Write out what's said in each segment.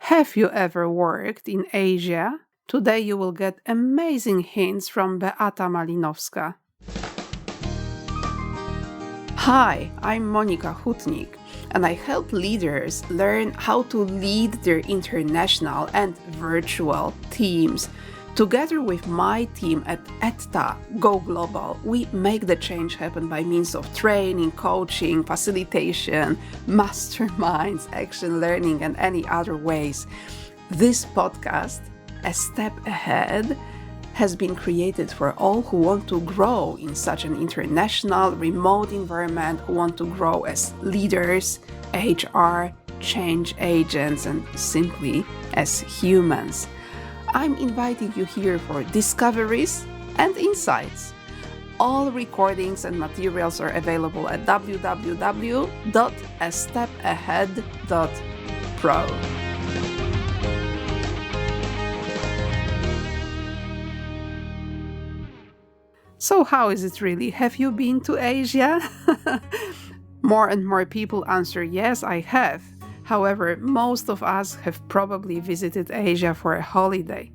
Have you ever worked in Asia? Today you will get amazing hints from Beata Malinowska. Hi, I'm Monika Hutnik, and I help leaders learn how to lead their international and virtual teams. Together with my team at ETA Go Global, we make the change happen by means of training, coaching, facilitation, masterminds, action learning, and any other ways. This podcast, A Step Ahead, has been created for all who want to grow in such an international, remote environment, who want to grow as leaders, HR, change agents, and simply as humans. I'm inviting you here for discoveries and insights. All recordings and materials are available at www.astepahead.pro. So how is it really? Have you been to Asia? More and more people answer yes, I have. However, most of us have probably visited Asia for a holiday.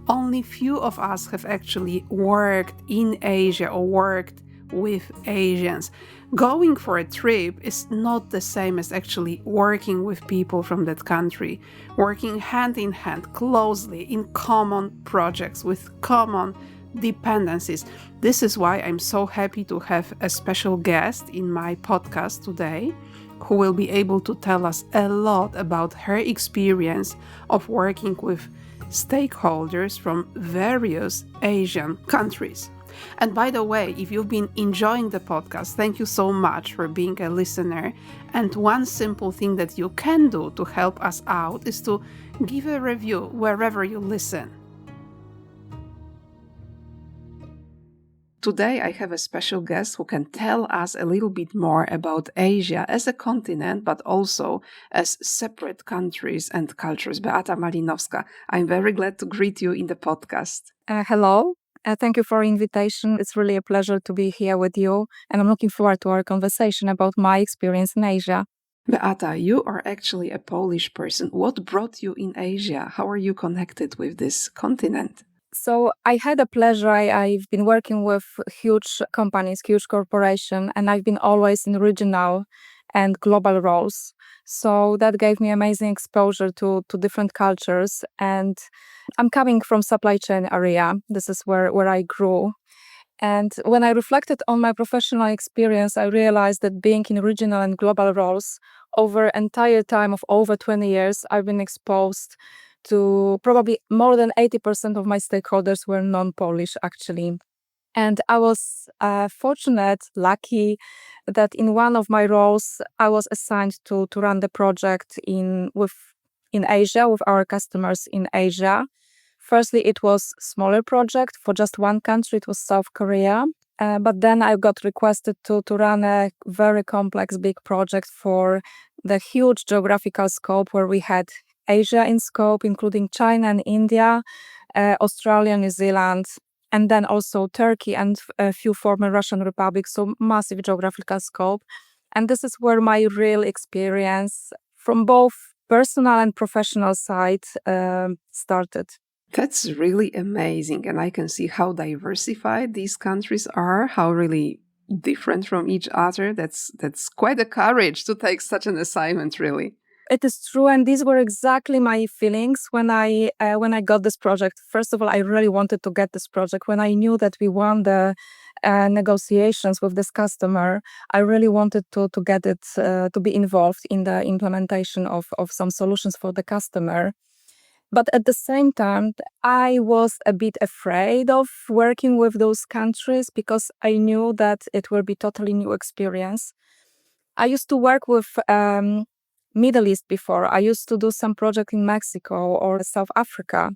Only few of us have actually worked in Asia or worked with Asians. Going for a trip is not the same as actually working with people from that country, working hand in hand, closely in common projects with common dependencies. This is why I'm so happy to have a special guest in my podcast today, who will be able to tell us a lot about her experience of working with stakeholders from various Asian countries. And by the way, if you've been enjoying the podcast, thank you so much for being a listener. And one simple thing that you can do to help us out is to give a review wherever you listen. Today I have a special guest who can tell us a little bit more about Asia as a continent, but also as separate countries and cultures. Beata Malinowska, I'm very glad to greet you in the podcast. Hello. Thank you for the invitation. It's really a pleasure to be here with you, and I'm looking forward to our conversation about my experience in Asia. Beata, you are actually a Polish person. What brought you in Asia? How are you connected with this continent? So I had a pleasure. I've been working with huge companies, huge corporations, and I've been always in regional and global roles. So that gave me amazing exposure to different cultures. And I'm coming from supply chain area. This is where I grew. And when I reflected on my professional experience, I realized that being in regional and global roles over entire time of over 20 years, I've been exposed to probably more than 80% of my stakeholders were non-Polish, actually. And I was fortunate, lucky, that in one of my roles, I was assigned to run the project in Asia, with our customers in Asia. Firstly, it was a smaller project for just one country, it was South Korea. But then I got requested to run a very complex, big project for the huge geographical scope where we had Asia in scope, including China and India, Australia, New Zealand, and then also Turkey and a few former Russian republics, so massive geographical scope. And this is where my real experience from both personal and professional side started. That's really amazing. And I can see how diversified these countries are, how really different from each other. That's quite a courage to take such an assignment, really. It is true, and these were exactly my feelings when I got this project. First of all, I really wanted to get this project. When I knew that we won the negotiations with this customer, I really wanted to get it, to be involved in the implementation of some solutions for the customer. But at the same time, I was a bit afraid of working with those countries because I knew that it will be totally new experience. I used to work with Middle East before. I used to do some project in Mexico or South Africa.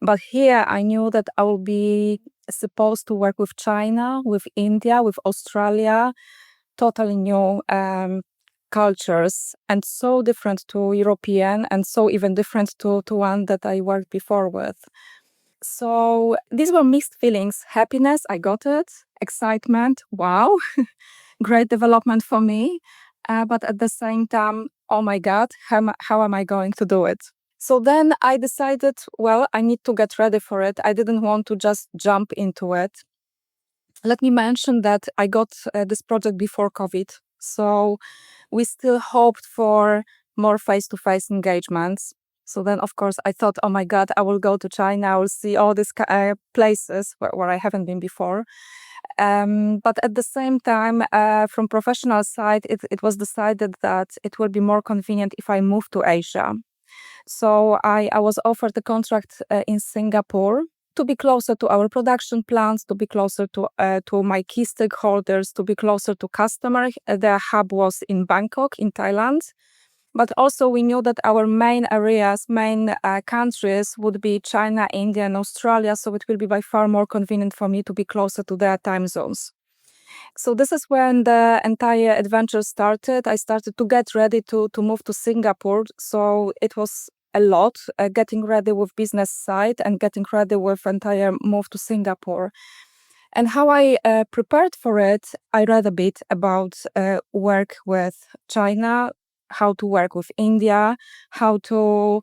But here I knew that I will be supposed to work with China, with India, with Australia, totally new cultures, and so different to European, and so even different to one that I worked before with. So these were mixed feelings. Happiness, I got it. Excitement, wow, great development for me. But at the same time, oh my God, how am I going to do it? So then I decided, well, I need to get ready for it. I didn't want to just jump into it. Let me mention that I got this project before COVID. So we still hoped for more face-to-face engagements. So then, of course, I thought, oh my God, I will go to China. I will see all these places where I haven't been before. But at the same time, from professional side, it was decided that it will be more convenient if I move to Asia. So I was offered a contract in Singapore to be closer to our production plants, to be closer to my key stakeholders, to be closer to customers. The hub was in Bangkok, in Thailand. But also we knew that our main areas, main countries would be China, India, and Australia. So it will be by far more convenient for me to be closer to their time zones. So this is when the entire adventure started. I started to get ready to move to Singapore. So it was a lot, getting ready with business side and getting ready with entire move to Singapore. And how I prepared for it, I read a bit about work with China, how to work with India, how to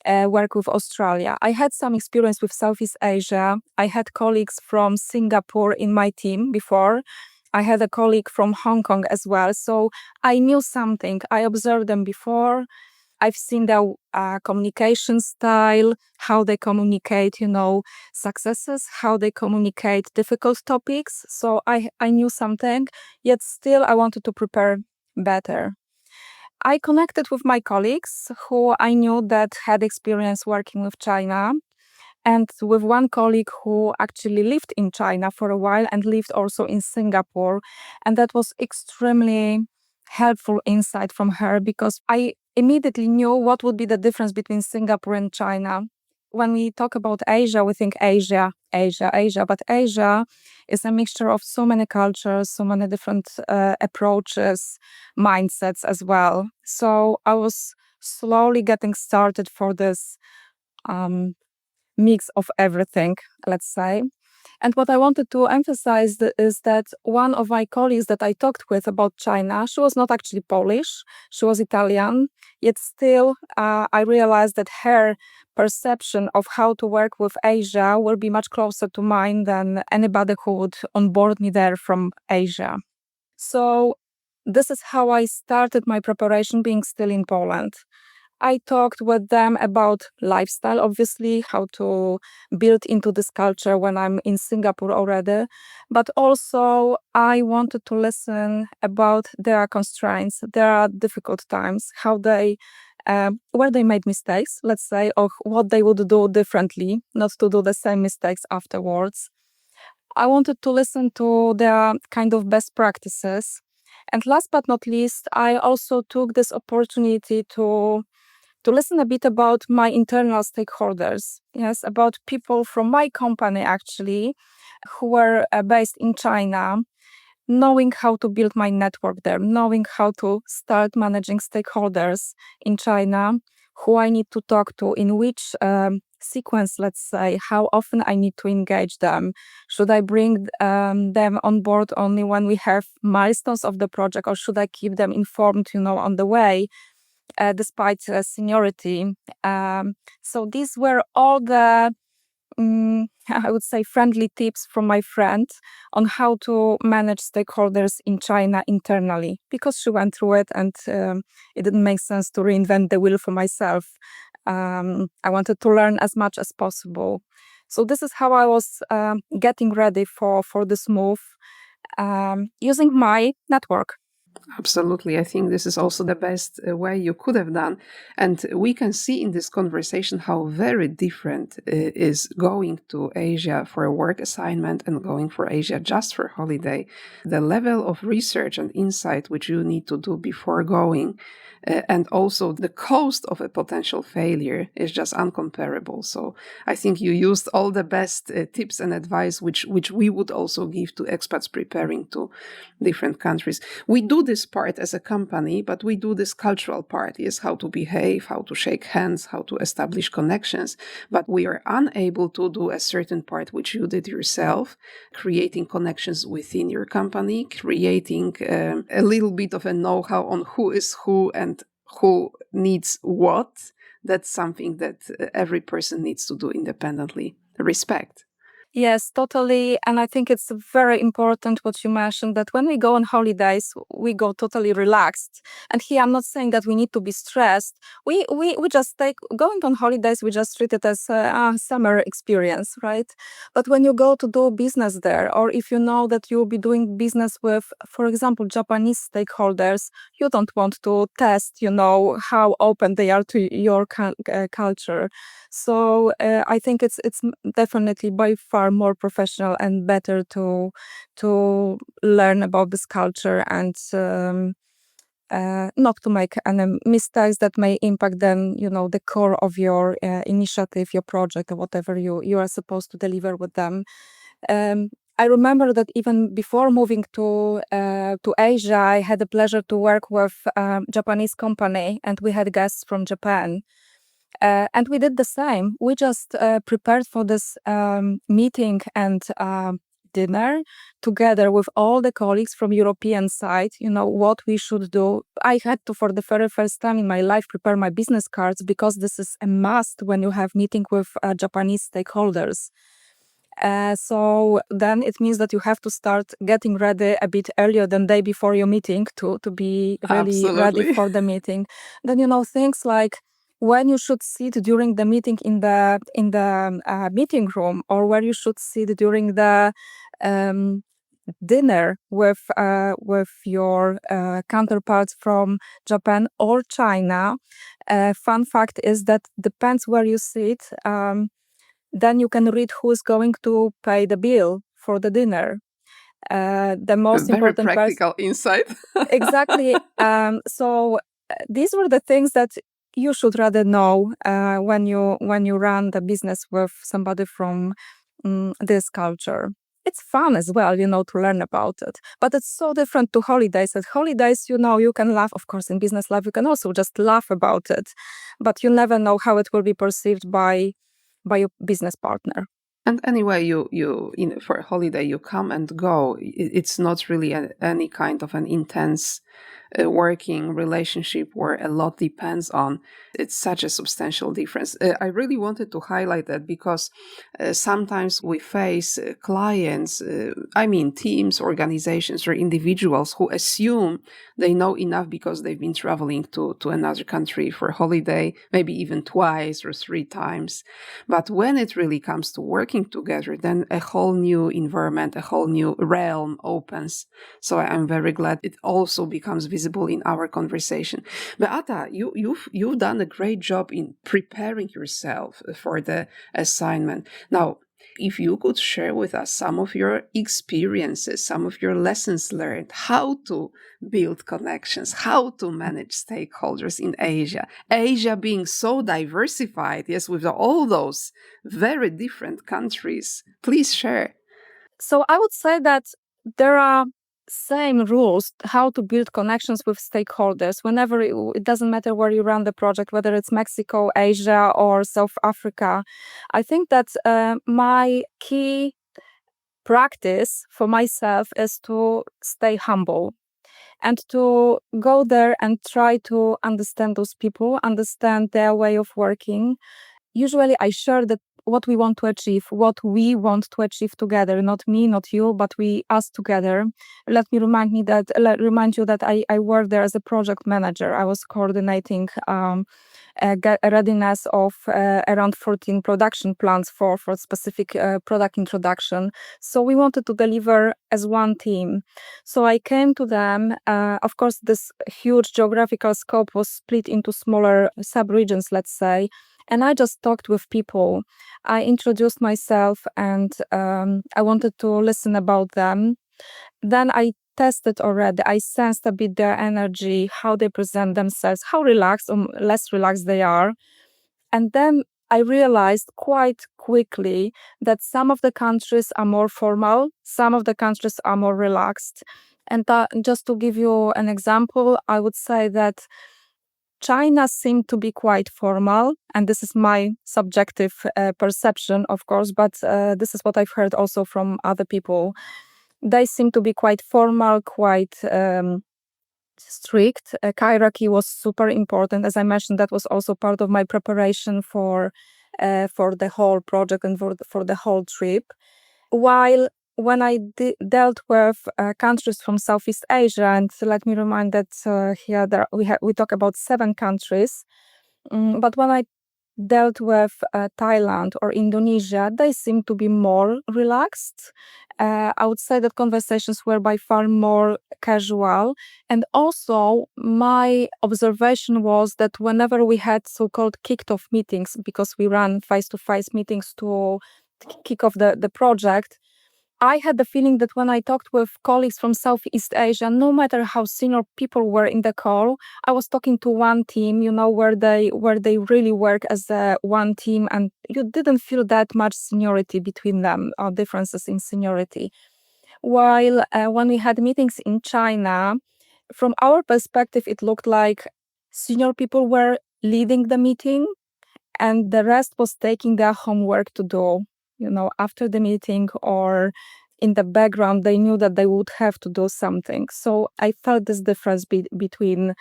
work with Australia. I had some experience with Southeast Asia. I had colleagues from Singapore in my team before. I had a colleague from Hong Kong as well. So I knew something. I observed them before. I've seen their communication style, how they communicate, successes, how they communicate difficult topics. So I knew something, yet still I wanted to prepare better. I connected with my colleagues who I knew that had experience working with China, and with one colleague who actually lived in China for a while and lived also in Singapore. And that was extremely helpful insight from her because I immediately knew what would be the difference between Singapore and China. When we talk about Asia, we think Asia, Asia, Asia, but Asia is a mixture of so many cultures, so many different approaches, mindsets as well. So I was slowly getting started for this um, mix of everything, let's say. And what I wanted to emphasize is that one of my colleagues that I talked with about China, she was not actually Polish, she was Italian, yet still I realized that her perception of how to work with Asia will be much closer to mine than anybody who would onboard me there from Asia. So this is how I started my preparation being still in Poland. I talked with them about lifestyle, obviously, how to build into this culture when I'm in Singapore already. But also, I wanted to listen about their constraints, their difficult times, how they, where they made mistakes, let's say, or what they would do differently, not to do the same mistakes afterwards. I wanted to listen to their kind of best practices. And last but not least, I also took this opportunity to listen a bit about my internal stakeholders, yes, about people from my company actually, who were based in China, knowing how to build my network there, knowing how to start managing stakeholders in China, who I need to talk to, in which sequence, let's say, how often I need to engage them. Should I bring them on board only when we have milestones of the project, or should I keep them informed, on the way? Despite seniority. So these were all the, I would say, friendly tips from my friend on how to manage stakeholders in China internally, because she went through it and it didn't make sense to reinvent the wheel for myself. I wanted to learn as much as possible. So this is how I was getting ready for this move, using my network. Absolutely. I think this is also the best way you could have done. And we can see in this conversation how very different is going to Asia for a work assignment and going for Asia just for holiday. The level of research and insight which you need to do before going, and also the cost of a potential failure is just uncomparable. So I think you used all the best tips and advice which we would also give to expats preparing to different countries. We do this part as a company, but we do this cultural part, is how to behave, how to shake hands, how to establish connections. But we are unable to do a certain part which you did yourself, creating connections within your company, creating a little bit of a know-how on who is who and who needs what, that's something that every person needs to do independently. Respect. Yes, totally. And I think it's very important what you mentioned, that when we go on holidays, we go totally relaxed. And here I'm not saying that we need to be stressed. We just take going on holidays, we just treat it as a summer experience, right? But when you go to do business there, or if you know that you'll be doing business with, for example, Japanese stakeholders, you don't want to test, how open they are to your culture. So I think it's definitely by far more professional and better to learn about this culture and not to make any mistakes that may impact then the core of your initiative, your project, or whatever you are supposed to deliver with them. I remember that even before moving to Asia, I had the pleasure to work with a Japanese company, and we had guests from Japan. And we did the same. We just prepared for this meeting and dinner together with all the colleagues from European side, what we should do. I had to, for the very first time in my life, prepare my business cards, because this is a must when you have meeting with Japanese stakeholders. So then it means that you have to start getting ready a bit earlier than day before your meeting to be really ready Absolutely. for the meeting. Then things like when you should sit during the meeting in the meeting room, or where you should sit during the um, dinner with your counterparts from Japan or China. Fun fact is that depends where you sit. Then you can read who's going to pay the bill for the dinner. The A most very important person. practical insight. Exactly. So these were the things that you should rather know when you run the business with somebody from this culture. It's fun as well, to learn about it. But it's so different to holidays. At holidays, you can laugh. Of course, in business life, you can also just laugh about it. But you never know how it will be perceived by your business partner. And anyway, for a holiday, you come and go. It's not really any kind of an intense working relationship where a lot depends on. It's such a substantial difference. I really wanted to highlight that because sometimes we face clients, I mean teams, organizations, or individuals who assume they know enough because they've been traveling to another country for holiday, maybe even twice or three times. But when it really comes to working together, then a whole new environment, a whole new realm opens. So I'm very glad it also becomes visible in our conversation. Beata, you've done a great job in preparing yourself for the assignment. Now, if you could share with us some of your experiences, some of your lessons learned, how to build connections, how to manage stakeholders in Asia. Asia being so diversified, yes, with all those very different countries. Please share. So I would say that there are same rules how to build connections with stakeholders whenever it doesn't matter where you run the project, whether it's Mexico, Asia, or South Africa. I think that my key practice for myself is to stay humble and to go there and try to understand those people, understand their way of working. Usually I share that what we want to achieve, what we want to achieve together, not me, not you, but we, us together. Remind you that I worked there as a project manager. I was coordinating readiness of around 14 production plants for specific product introduction. So we wanted to deliver as one team. So I came to them. Of course, this huge geographical scope was split into smaller sub-regions, let's say. And I just talked with people. I introduced myself, and I wanted to listen about them. Then I tested already. I sensed a bit their energy, how they present themselves, how relaxed or less relaxed they are. And then I realized quite quickly that some of the countries are more formal, some of the countries are more relaxed. And just to give you an example, I would say that China seemed to be quite formal, and this is my subjective perception, of course, but this is what I've heard also from other people. They seem to be quite formal, quite strict. Hierarchy was super important. As I mentioned, that was also part of my preparation for the whole project and for the whole trip. While when I dealt with countries from Southeast Asia, and let me remind that here we talk about 7 countries, but when I dealt with Thailand or Indonesia, they seem to be more relaxed. I would say that conversations were by far more casual. And also, my observation was that whenever we had so called kicked off meetings, because we ran face to face meetings to kick off the project, I had the feeling that when I talked with colleagues from Southeast Asia, no matter how senior people were in the call, I was talking to one team, where they really work as a one team, and you didn't feel that much seniority between them or differences in seniority. While when we had meetings in China, from our perspective, it looked like senior people were leading the meeting and the rest was taking their homework to do, after the meeting or in the background. They knew that they would have to do something. So I felt this difference between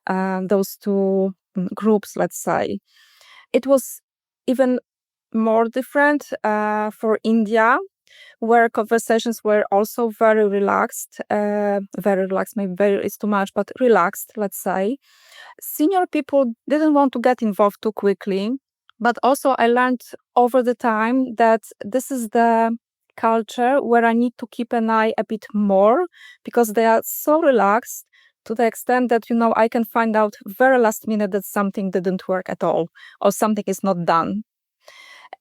those two groups, let's say. It was even more different for India, where conversations were also very relaxed, maybe very is too much, but relaxed, let's say. Senior people didn't want to get involved too quickly, but also I learned over the time that this is the culture where I need to keep an eye a bit more, because they are so relaxed to the extent that, I can find out very last minute that something didn't work at all or something is not done.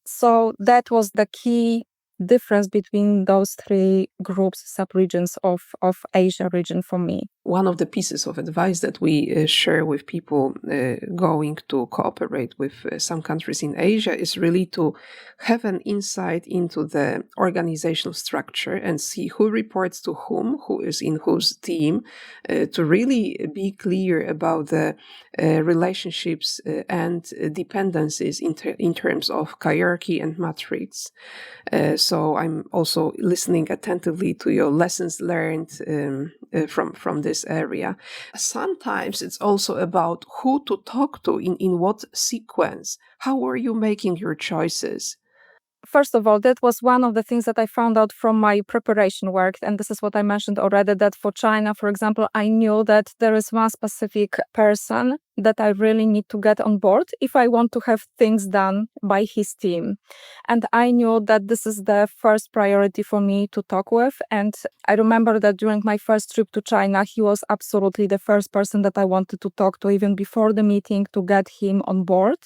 So that was the key difference between those 3 groups, subregions of Asia region for me. One of the pieces of advice that we share with people going to cooperate with some countries in Asia is really to have an insight into the organizational structure and see who reports to whom, who is in whose team, to really be clear about the relationships and dependencies in terms of hierarchy and matrix. So I'm also listening attentively to your lessons learned from this area. Sometimes it's also about who to talk to in what sequence. How were you making your choices? First of all, that was one of the things that I found out from my preparation work. And this is what I mentioned already, that for China, for example, I knew that there is one specific person that I really need to get on board if I want to have things done by his team. And I knew that this is the first priority for me to talk with. And I remember that during my first trip to China, he was absolutely the first person that I wanted to talk to, even before the meeting, to get him on board.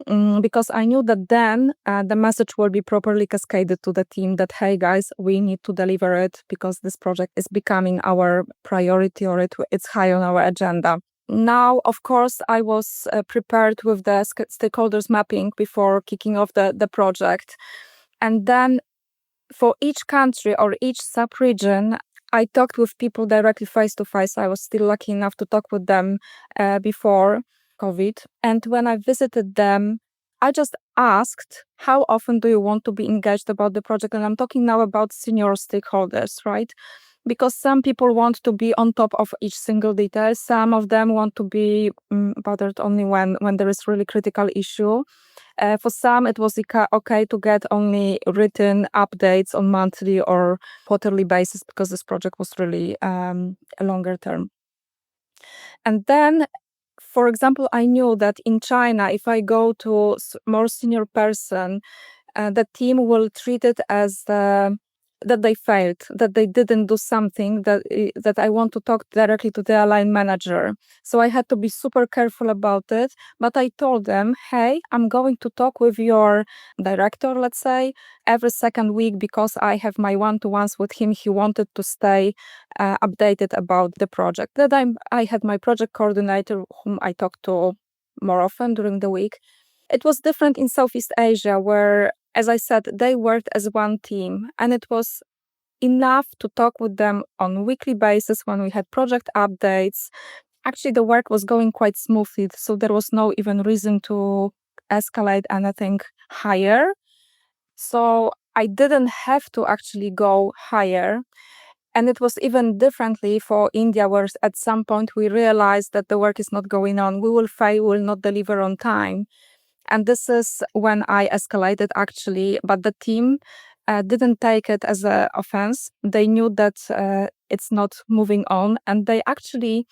Because I knew that then the message will be properly cascaded to the team that, hey guys, we need to deliver it because this project is becoming our priority, or it's high on our agenda. Now, of course, I was prepared with the stakeholders mapping before kicking off the project. And then for each country or each sub-region, I talked with people directly face to face. I was still lucky enough to talk with them before COVID. And when I visited them, I just asked, how often do you want to be engaged about the project? And I'm talking now about senior stakeholders, right? Because some people want to be on top of each single detail. Some of them want to be bothered only when there is really critical issue. For some, it was okay to get only written updates on monthly or quarterly basis, because this project was really a longer term. And then, for example, I knew that in China, if I go to more senior person, the team will treat it as that they failed, that they didn't do something, that I want to talk directly to the line manager. So I had to be super careful about it. But I told them, hey, I'm going to talk with your director, let's say, every second week, because I have my one-to-ones with him. He wanted to stay updated about the project. That I had my project coordinator, whom I talked to more often during the week. It was different in Southeast Asia, where, as I said, they worked as one team, and it was enough to talk with them on a weekly basis when we had project updates. Actually, the work was going quite smoothly, so there was no even reason to escalate anything higher. So I didn't have to actually go higher. And it was even differently for India, where at some point we realized that the work is not going on. We will fail, we will not deliver on time. And this is when I escalated, actually. But the team didn't take it as an offense. They knew that it's not moving on. And they actually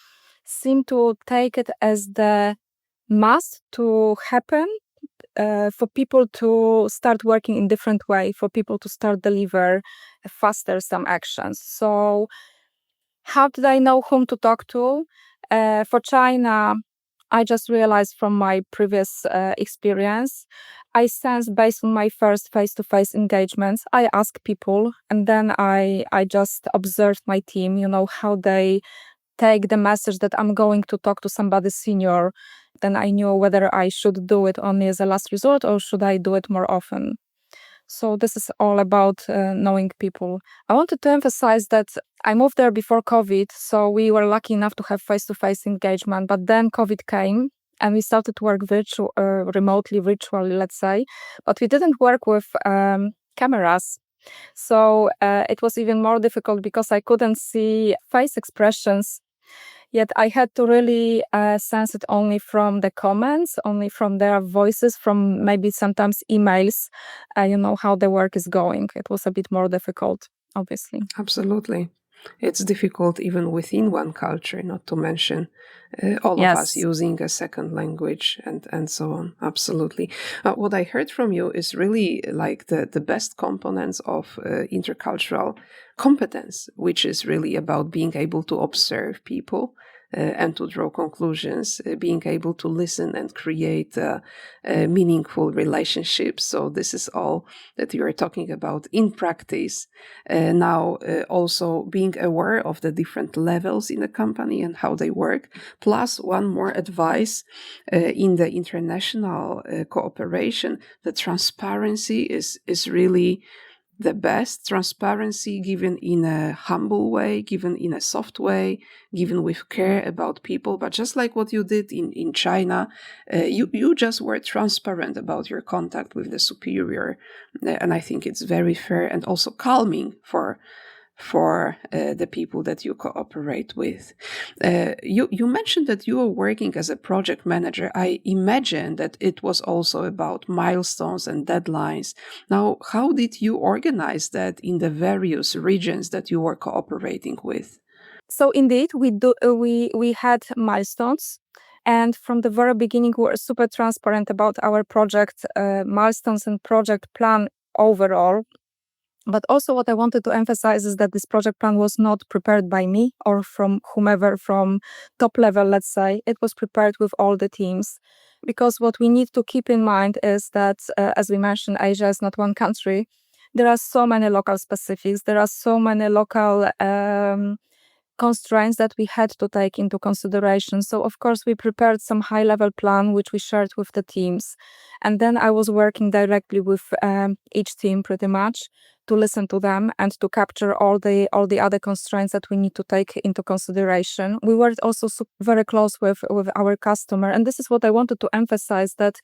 seem to take it as the must to happen, for people to start working in different way, for people to start deliver faster some actions. So how did I know whom to talk to? For China, I just realized from my previous experience, I sensed based on my first face-to-face engagements, I asked people, and then I just observed my team, how they take the message that I'm going to talk to somebody senior. Then I knew whether I should do it only as a last resort or should I do it more often. So this is all about knowing people. I wanted to emphasize that I moved there before COVID, so we were lucky enough to have face-to-face engagement. But then COVID came, and we started to work remotely, virtually, let's say. But we didn't work with cameras. So it was even more difficult because I couldn't see face expressions. Yet I had to really sense it only from the comments, only from their voices, from maybe sometimes emails, how the work is going. It was a bit more difficult, obviously. Absolutely. It's difficult even within one culture, not to mention all of us Yes. using a second language and so on. Absolutely. What I heard from you is really like the best components of intercultural competence, which is really about being able to observe people. And to draw conclusions, being able to listen and create meaningful relationships. So this is all that you are talking about in practice. Now, also being aware of the different levels in the company and how they work. Plus, one more advice in the international cooperation: the transparency is really the best. Transparency given in a humble way, given in a soft way, given with care about people. But just like what you did in China, you just were transparent about your contact with the superior. And I think it's very fair and also calming for the people that you cooperate with. You mentioned that you were working as a project manager. I imagine that it was also about milestones and deadlines. Now, how did you organize that in the various regions that you were cooperating with? So indeed, we had milestones. And from the very beginning, we were super transparent about our project milestones and project plan overall. But also what I wanted to emphasize is that this project plan was not prepared by me or from whomever from top level, let's say. It was prepared with all the teams. Because what we need to keep in mind is that, as we mentioned, Asia is not one country. There are so many local specifics. There are so many local constraints that we had to take into consideration. So, of course, we prepared some high-level plan, which we shared with the teams. And then I was working directly with each team pretty much to listen to them and to capture all the other constraints that we need to take into consideration. We worked also very close with our customer. And this is what I wanted to emphasize, that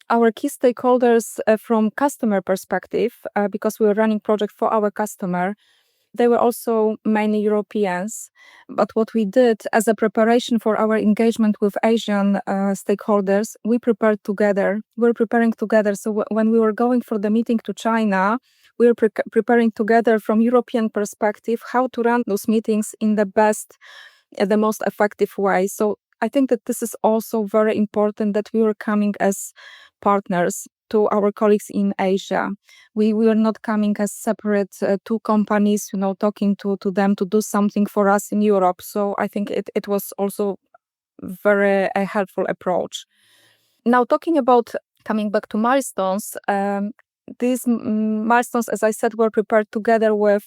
our key stakeholders from customer perspective, because we were running project for our customer, they were also mainly Europeans. But what we did as a preparation for our engagement with Asian stakeholders, we prepared together. We were preparing together. So when we were going for the meeting to China, we were preparing together from European perspective how to run those meetings in the best, the most effective way. So I think that this is also very important, that we were coming as partners to our colleagues in Asia. We were not coming as separate two companies, talking to them to do something for us in Europe. So I think it was also very a helpful approach. Now, talking about coming back to milestones, these milestones, as I said, were prepared together with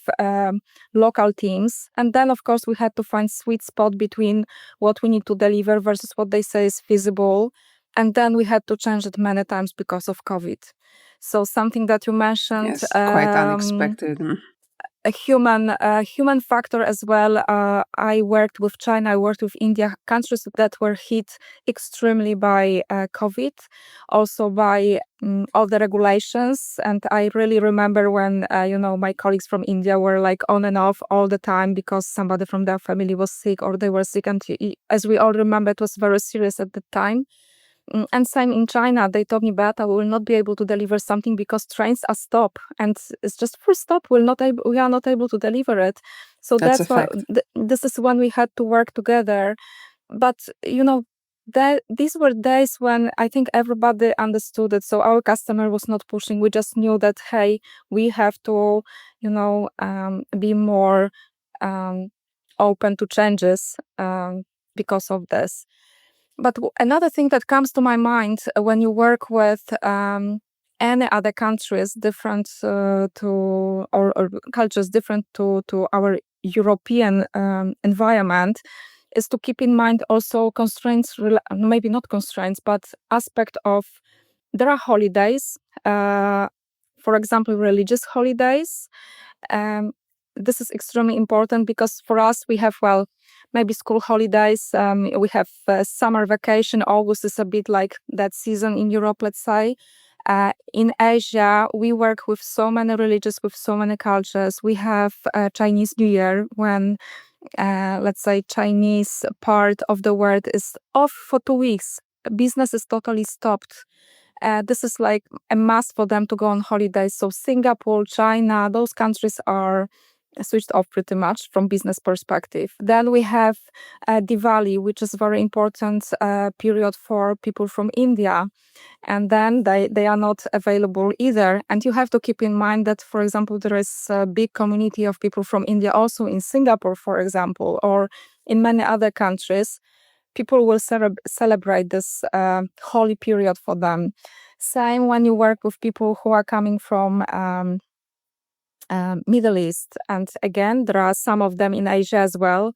local teams. And then, of course, we had to find sweet spot between what we need to deliver versus what they say is feasible. And then we had to change it many times because of COVID. So something that you mentioned, Yes, quite unexpected. human factor as well. I worked with China, I worked with India, countries that were hit extremely by COVID, also by all the regulations. And I really remember when my colleagues from India were like on and off all the time because somebody from their family was sick or they were sick. And as we all remember, it was very serious at the time. And same in China, they told me, Beata, we will not be able to deliver something because trains are stopped, and it's just full stop. We are not able to deliver it. So That's a that's why fact. this is when we had to work together. But these were days when I think everybody understood it. So our customer was not pushing. We just knew that, hey, we have to, be more um, open to changes because of this. But another thing that comes to my mind when you work with any other countries different to or cultures different to our European environment is to keep in mind also constraints, maybe not constraints, but aspect of there are holidays, for example, religious holidays. Um, this is extremely important because for us, we have, well, maybe school holidays, we have summer vacation. August is a bit like that season in Europe, let's say. In Asia, we work with so many religions, with so many cultures. We have Chinese New Year when, let's say, Chinese part of the world is off for 2 weeks. Business is totally stopped. This is like a must for them to go on holidays. So Singapore, China, those countries are switched off pretty much from business perspective. Then we have Diwali, which is very important period for people from India. And then they are not available either. And you have to keep in mind that, for example, there is a big community of people from India also in Singapore, for example, or in many other countries. People will celebrate this holy period for them. Same when you work with people who are coming from Middle East. And again, there are some of them in Asia as well.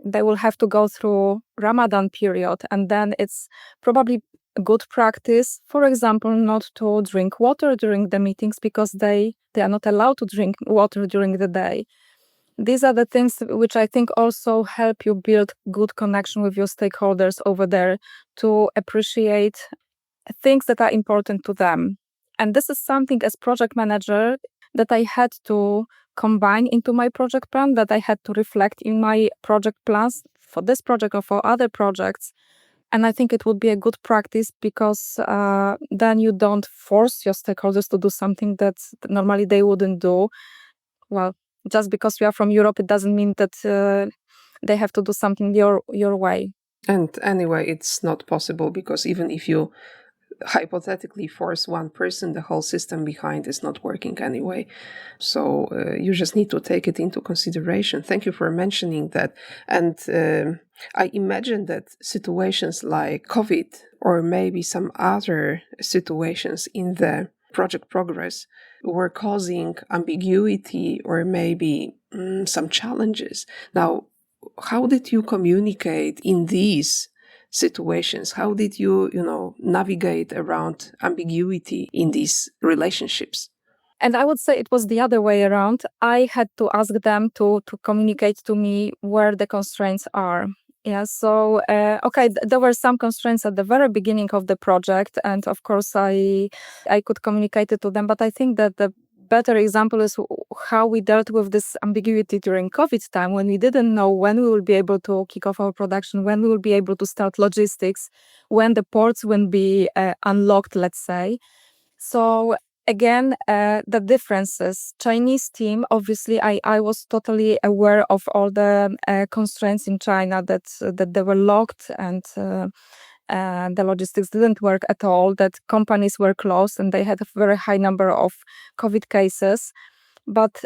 They will have to go through Ramadan period. And then it's probably a good practice, for example, not to drink water during the meetings because they are not allowed to drink water during the day. These are the things which I think also help you build good connection with your stakeholders over there to appreciate things that are important to them. And this is something as project manager that I had to combine into my project plan, that I had to reflect in my project plans for this project or for other projects. And I think it would be a good practice because then you don't force your stakeholders to do something that normally they wouldn't do. Well, just because you are from Europe, it doesn't mean that they have to do something your way. And anyway, it's not possible because even if you hypothetically force one person, the whole system behind is not working anyway. So you just need to take it into consideration. Thank you for mentioning that. And I imagine that situations like COVID or maybe some other situations in the project progress were causing ambiguity or maybe some challenges. Now, how did you communicate in these situations? How did you, navigate around ambiguity in these relationships? And I would say it was the other way around. I had to ask them to communicate to me where the constraints are. Yeah, so okay, there were some constraints at the very beginning of the project, and of course I could communicate it to them. But I think that the better example is how we dealt with this ambiguity during COVID time, when we didn't know when we will be able to kick off our production, when we will be able to start logistics, when the ports will be unlocked, let's say. So again, the differences. Chinese team, obviously, I was totally aware of all the constraints in China that they were locked and the logistics didn't work at all. That companies were closed and they had a very high number of COVID cases. But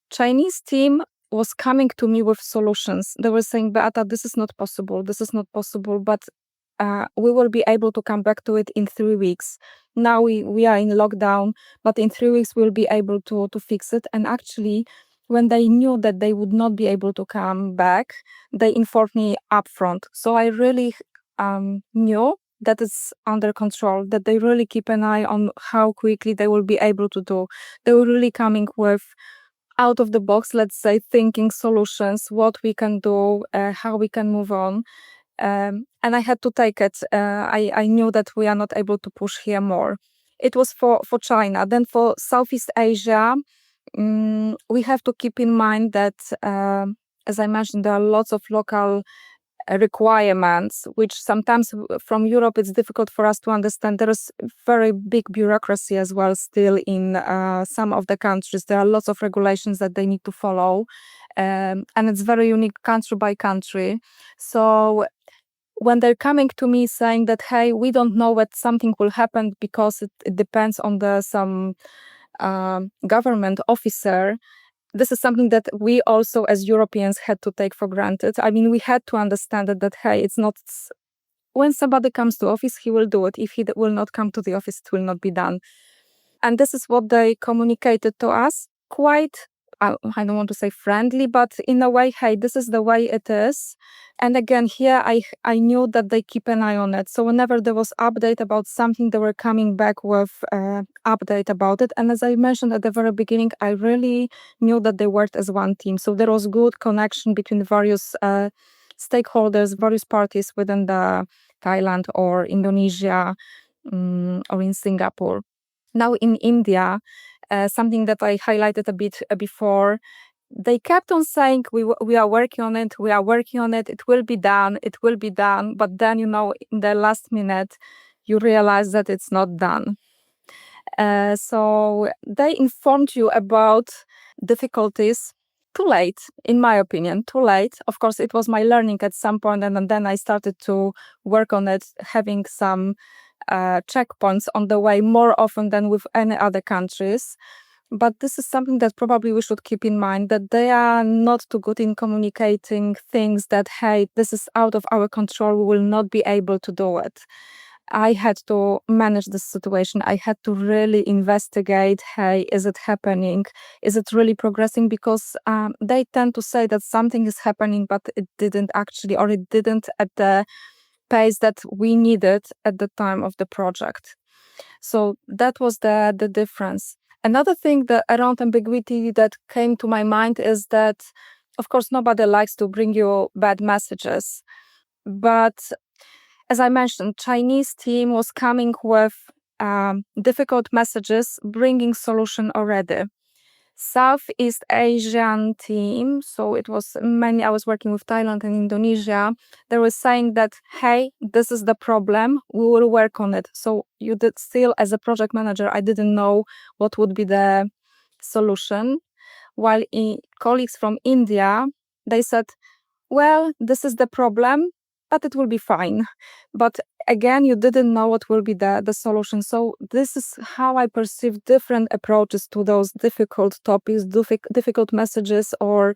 Chinese team was coming to me with solutions. They were saying, Beata, this is not possible. This is not possible. But we will be able to come back to it in 3 weeks. Now we are in lockdown, but in 3 weeks we'll be able to fix it. And actually, when they knew that they would not be able to come back, they informed me upfront. So I really knew that it's under control, that they really keep an eye on how quickly they will be able to do. They were really coming with out of the box, let's say, thinking solutions, what we can do, how we can move on. And I had to take it. I knew that we are not able to push here more. It was for China. Then for Southeast Asia, we have to keep in mind that, as I mentioned, there are lots of local requirements, which sometimes from Europe it's difficult for us to understand. There is very big bureaucracy as well still in some of the countries. There are lots of regulations that they need to follow, and it's very unique country by country. So when they're coming to me saying that, hey, we don't know what something will happen because it depends on the some government officer, this is something that we also as Europeans had to take for granted. I mean, we had to understand that hey, it's not when somebody comes to office, he will do it. If he will not come to the office, it will not be done. And this is what they communicated to us quite, I don't want to say friendly, but in a way, hey, this is the way it is. And again, here I knew that they keep an eye on it. So whenever there was update about something, they were coming back with update about it. And as I mentioned at the very beginning, I really knew that they worked as one team. So there was good connection between various stakeholders, various parties within the Thailand or Indonesia or in Singapore. Now in India, something that I highlighted a bit before, they kept on saying, we are working on it, we are working on it, it will be done, it will be done. But then, in the last minute, you realize that it's not done. So they informed you about difficulties too late, in my opinion, too late. Of course, it was my learning at some point, and then I started to work on it, having some checkpoints on the way more often than with any other countries. But this is something that probably we should keep in mind, that they are not too good in communicating things that, hey, this is out of our control, we will not be able to do it. I had to manage this situation. I had to really investigate, hey, is it happening? Is it really progressing? Because they tend to say that something is happening, but it didn't actually, or it didn't at the pace that we needed at the time of the project. So that was the difference. Another thing that around ambiguity that came to my mind is that, of course, nobody likes to bring you bad messages. But as I mentioned, Chinese team was coming with difficult messages, bringing solution already. Southeast Asian team, so it was mainly I was working with Thailand and Indonesia. They were saying that, hey, this is the problem, we will work on it. So you did still, as a project manager, I didn't know what would be the solution. While colleagues from India, they said, well, this is the problem, but it will be fine. But again, you didn't know what will be the solution. So this is how I perceive different approaches to those difficult topics, difficult messages, or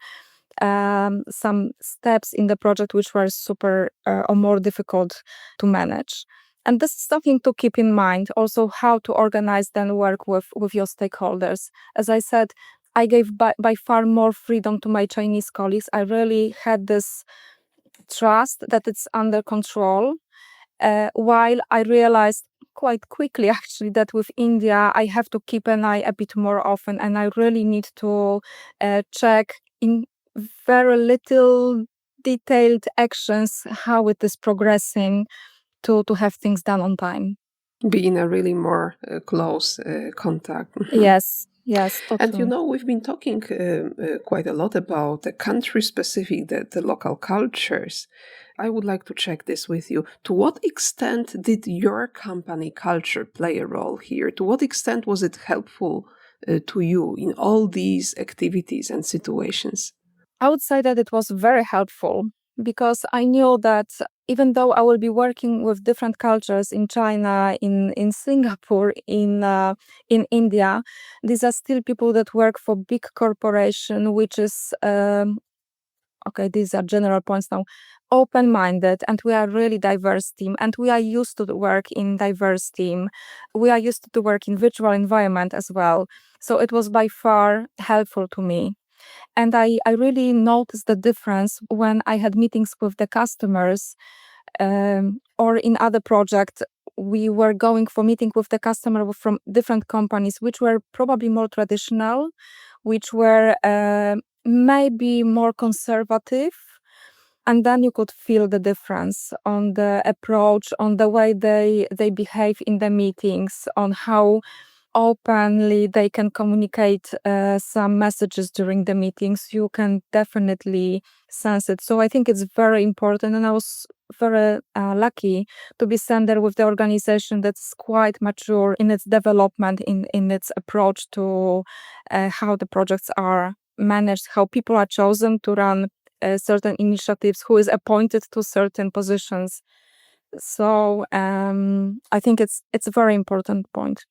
some steps in the project which were super or more difficult to manage. And this is something to keep in mind, also how to organize then work with your stakeholders. As I said, I gave by far more freedom to my Chinese colleagues. I really had this trust that it's under control, while I realized quite quickly actually that with India, I have to keep an eye a bit more often, and I really need to check in very little detailed actions how it is progressing to have things done on time. Be in a really more close contact. Yes, And totally. we've been talking quite a lot about the country specific, the local cultures. I would like to check this with you. To what extent did your company culture play a role here? To what extent was it helpful to you in all these activities and situations? I would say that it was very helpful because I knew that even though I will be working with different cultures in China, in Singapore, in India, these are still people that work for big corporation, which is okay. These are general points now. Open-minded, and we are really diverse team, and we are used to work in diverse team. We are used to work in virtual environment as well. So it was by far helpful to me. And I really noticed the difference when I had meetings with the customers, or in other projects. We were going for meeting with the customer from different companies, which were probably more traditional, which were maybe more conservative. And then you could feel the difference on the approach, on the way they behave in the meetings, on how openly they can communicate some messages during the meetings. You can definitely sense it. So I think it's very important, and I was very lucky to be sent there with the organization that's quite mature in its development, in its approach to how the projects are managed, how people are chosen to run certain initiatives, who is appointed to certain positions. So I think it's a very important point.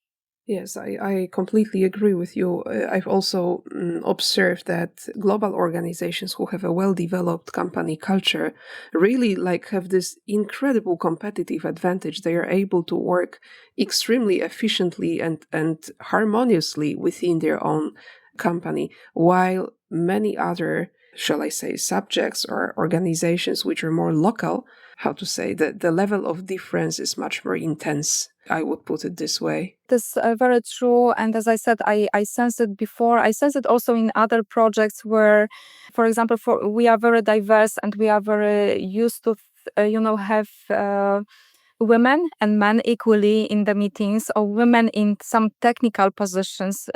Yes, I completely agree with you. I've also observed that global organizations who have a well-developed company culture really have this incredible competitive advantage. They are able to work extremely efficiently and harmoniously within their own company, while many other, shall I say, subjects or organizations which are more local, how to say, the level of difference is much more intense. I would put it this way. That's very true. And as I said, I sensed it before. I sensed it also in other projects where, for example, we are very diverse and we are very used to, have women and men equally in the meetings, or women in some technical positions.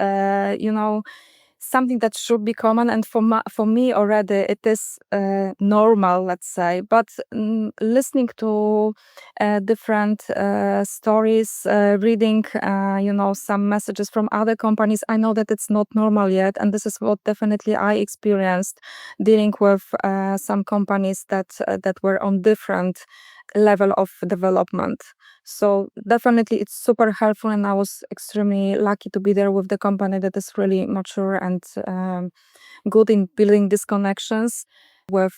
Something that should be common, and for me already it is normal, let's say. But listening to different stories, reading some messages from other companies, I know that it's not normal yet, and this is what definitely I experienced dealing with some companies that were on different level of development. So definitely it's super helpful, and I was extremely lucky to be there with the company that is really mature and good in building these connections with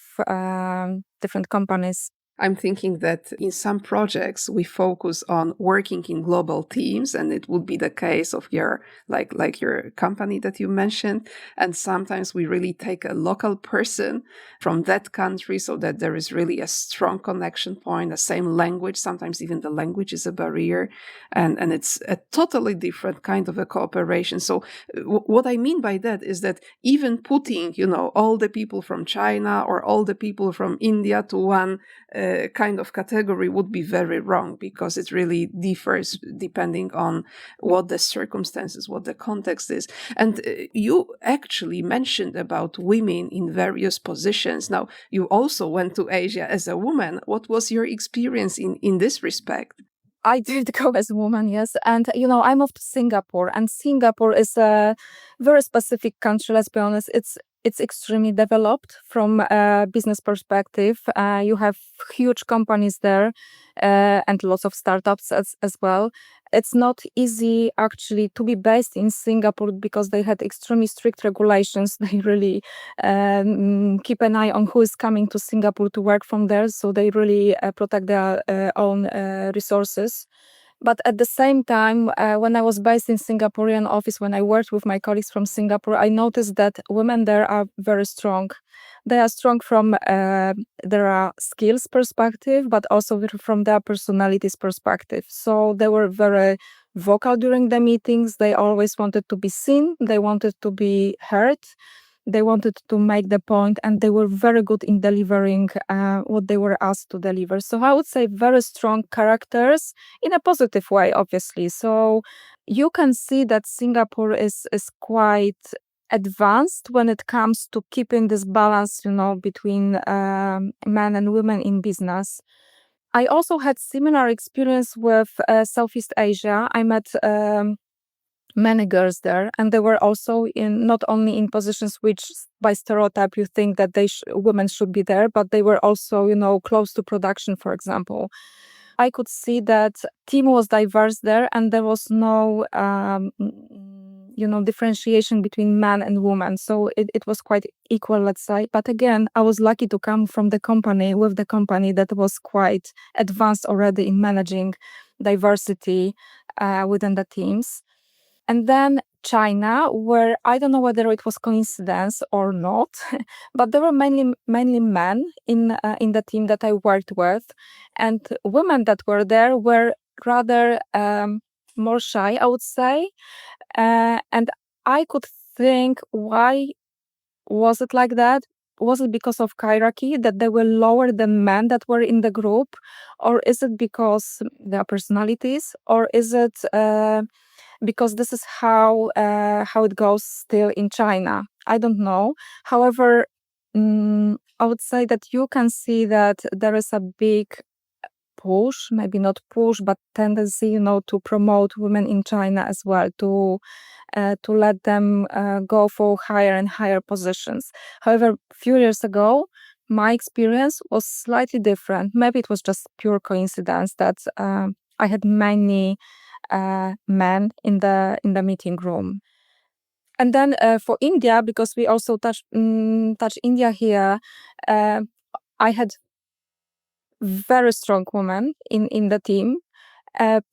different companies. I'm thinking that in some projects we focus on working in global teams, and it would be the case of your like your company that you mentioned. And sometimes we really take a local person from that country so that there is really a strong connection point, the same language. Sometimes even the language is a barrier, and it's a totally different kind of a cooperation. So what I mean by that is that even putting, all the people from China or all the people from India to one kind of category would be very wrong, because it really differs depending on what the circumstances, what the context is. And you actually mentioned about women in various positions. Now, you also went to Asia as a woman. What was your experience in this respect? I did go as a woman, yes. And, I moved to Singapore, and Singapore is a very specific country, let's be honest. It's extremely developed from a business perspective. You have huge companies there, and lots of startups as well. It's not easy actually to be based in Singapore because they had extremely strict regulations. They really keep an eye on who is coming to Singapore to work from there. So they really protect their own resources. But at the same time, when I was based in Singaporean office, when I worked with my colleagues from Singapore, I noticed that women there are very strong. They are strong from their skills perspective, but also from their personalities perspective. So they were very vocal during the meetings. They always wanted to be seen. They wanted to be heard. They wanted to make the point, and they were very good in delivering what they were asked to deliver. So I would say very strong characters in a positive way, obviously. So you can see that Singapore is quite advanced when it comes to keeping this balance, between men and women in business. I also had similar experience with Southeast Asia. I met many girls there, and they were also in not only in positions which by stereotype you think that women should be there, but they were also close to production, for example. I could see that team was diverse there, and there was no differentiation between man and woman, so it was quite equal, let's say. But again, I was lucky to come from the company that was quite advanced already in managing diversity within the teams. And then China, where I don't know whether it was coincidence or not, but there were mainly men in the team that I worked with, and women that were there were rather more shy, I would say, and I could think, why was it like that? Was it because of hierarchy that they were lower than men that were in the group? Or is it because their personalities? Or is it because this is how it goes still in China? I don't know. However, I would say that you can see that there is a big push, maybe not push, but tendency, to promote women in China as well, to let them go for higher and higher positions. However, a few years ago, my experience was slightly different. Maybe it was just pure coincidence that I had many men in the meeting room. And then for India, because we also touch India here, uh, I had very strong women in the team,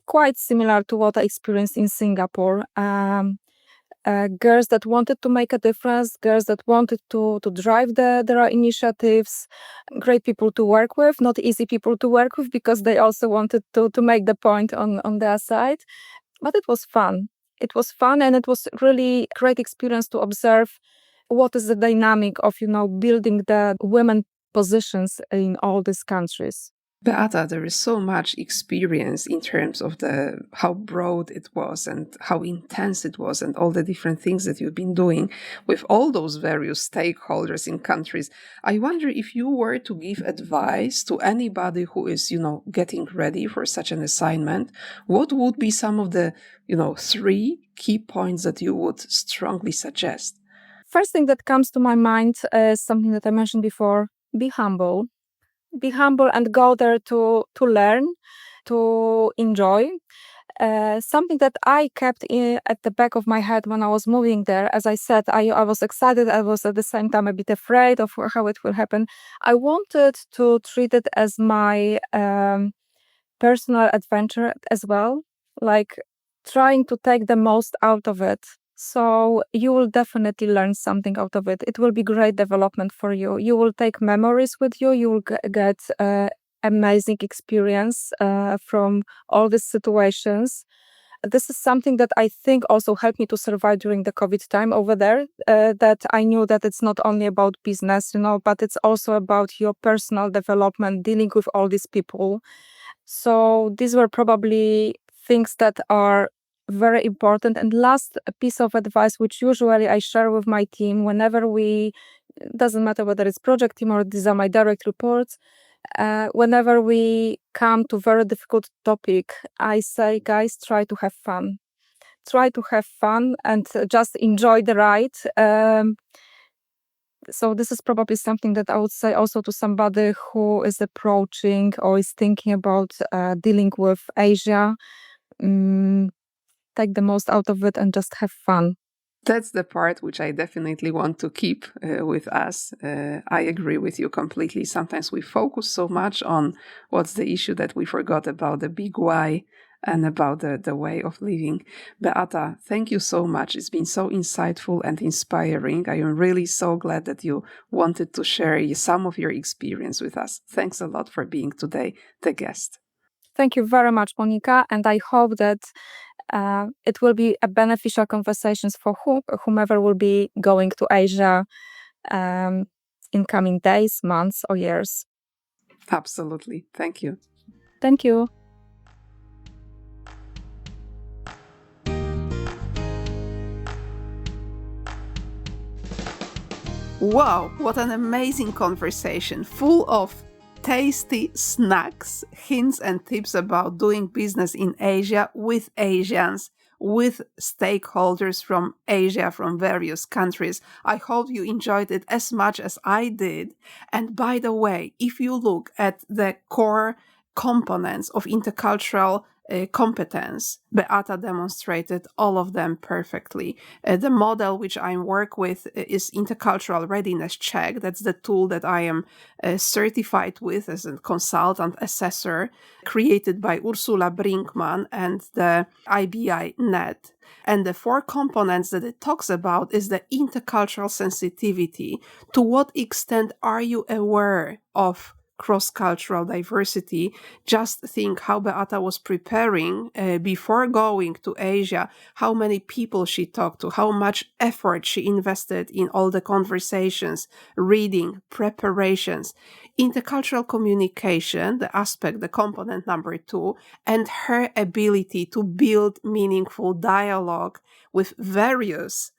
quite similar to what I experienced in Singapore. Girls that wanted to make a difference, girls that wanted to drive their initiatives, great people to work with, not easy people to work with because they also wanted to make the point on their side. But it was fun. It was fun, and it was really great experience to observe what is the dynamic of, building the women positions in all these countries. Beata, there is so much experience in terms of the how broad it was and how intense it was and all the different things that you've been doing with all those various stakeholders in countries. I wonder if you were to give advice to anybody who is, getting ready for such an assignment, what would be some of the, 3 key points that you would strongly suggest? First thing that comes to my mind is something that I mentioned before: be humble. Be humble and go there to learn, to enjoy. Something that I kept at the back of my head when I was moving there. As I said, I was excited. I was at the same time a bit afraid of how it will happen. I wanted to treat it as my personal adventure as well, like trying to take the most out of it. So you will definitely learn something out of it. It will be great development for you. You will take memories with you. You will get amazing experience from all these situations. This is something that I think also helped me to survive during the COVID time over there. That I knew that it's not only about business, but it's also about your personal development, dealing with all these people. So these were probably things that are very important. And last piece of advice, which usually I share with my team whenever doesn't matter whether it's project team or these are my direct reports, whenever we come to very difficult topic, I say, guys, try to have fun. Try to have fun and just enjoy the ride. So this is probably something that I would say also to somebody who is approaching or is thinking about dealing with Asia. Mm, take the most out of it and just have fun. That's the part which I definitely want to keep with us. I agree with you completely. Sometimes we focus so much on what's the issue that we forgot about the big why and about the way of living. Beata, thank you so much. It's been so insightful and inspiring. I am really so glad that you wanted to share some of your experience with us. Thanks a lot for being today the guest. Thank you very much, Monica, and I hope that it will be a beneficial conversations for whomever will be going to Asia in coming days, months, or years. Absolutely. Thank you. Thank you. Wow, what an amazing conversation, full of tasty snacks, hints, and tips about doing business in Asia with Asians, with stakeholders from Asia, from various countries. I hope you enjoyed it as much as I did. And by the way, if you look at the core components of intercultural competence, Beata demonstrated all of them perfectly. The model which I work with is Intercultural Readiness Check. That's the tool that I am certified with as a consultant assessor, created by Ursula Brinkmann and the IBI Net. And the 4 components that it talks about is the intercultural sensitivity. To what extent are you aware of cross-cultural diversity. Just think how Beata was preparing before going to Asia, how many people she talked to, how much effort she invested in all the conversations, reading, preparations, intercultural communication, the component number 2, and her ability to build meaningful dialogue with various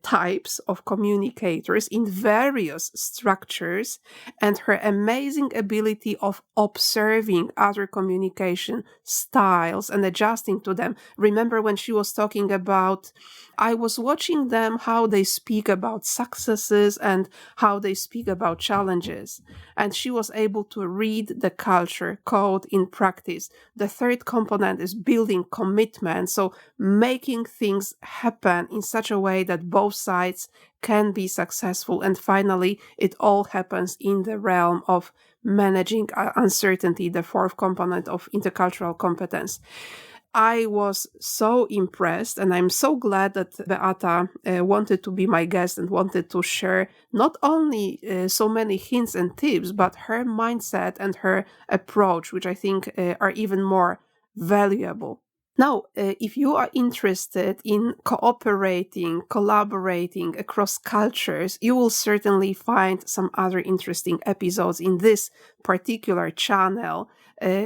types of communicators in various structures, and her amazing ability of observing other communication styles and adjusting to them. Remember when she was talking about, I was watching them, how they speak about successes and how they speak about challenges. And she was able to read the culture code in practice. The third component is building commitment. So making things happen in such a way that both sides can be successful. And finally, it all happens in the realm of managing uncertainty, the fourth component of intercultural competence. I was so impressed, and I'm so glad that Beata wanted to be my guest and wanted to share not only so many hints and tips, but her mindset and her approach, which I think are even more valuable. Now, if you are interested in cooperating, collaborating across cultures, you will certainly find some other interesting episodes in this particular channel.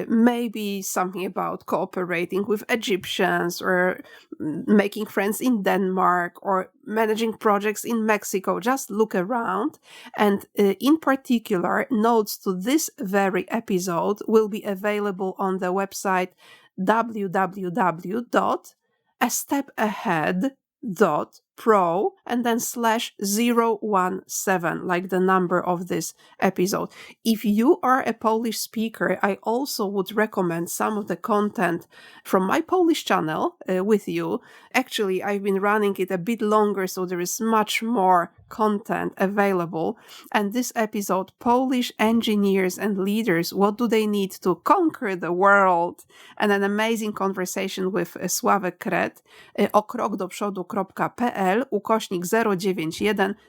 Maybe something about cooperating with Egyptians, or making friends in Denmark, or managing projects in Mexico. Just look around. And in particular, notes to this very episode will be available on the website www.astepahead.pro and then /017, like the number of this episode. If you are a Polish speaker, I also would recommend some of the content from my Polish channel with you. Actually, I've been running it a bit longer, so there is much more content available. And this episode, Polish engineers and leaders, what do they need to conquer the world? And an amazing conversation with Sławek Kret, okrokdoprzodukropka.pl/091.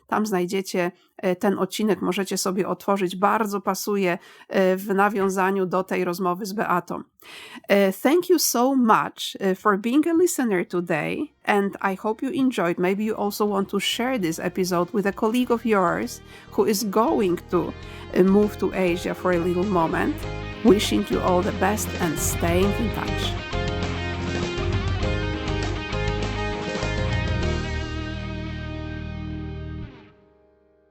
Tam znajdziecie ten odcinek, możecie sobie otworzyć. Bardzo pasuje w nawiązaniu do tej rozmowy z Beatą. Thank you so much for being a listener today, and I hope you enjoyed. Maybe you also want to share this episode with a colleague of yours who is going to move to Asia for a little moment. Wishing you all the best and staying in touch.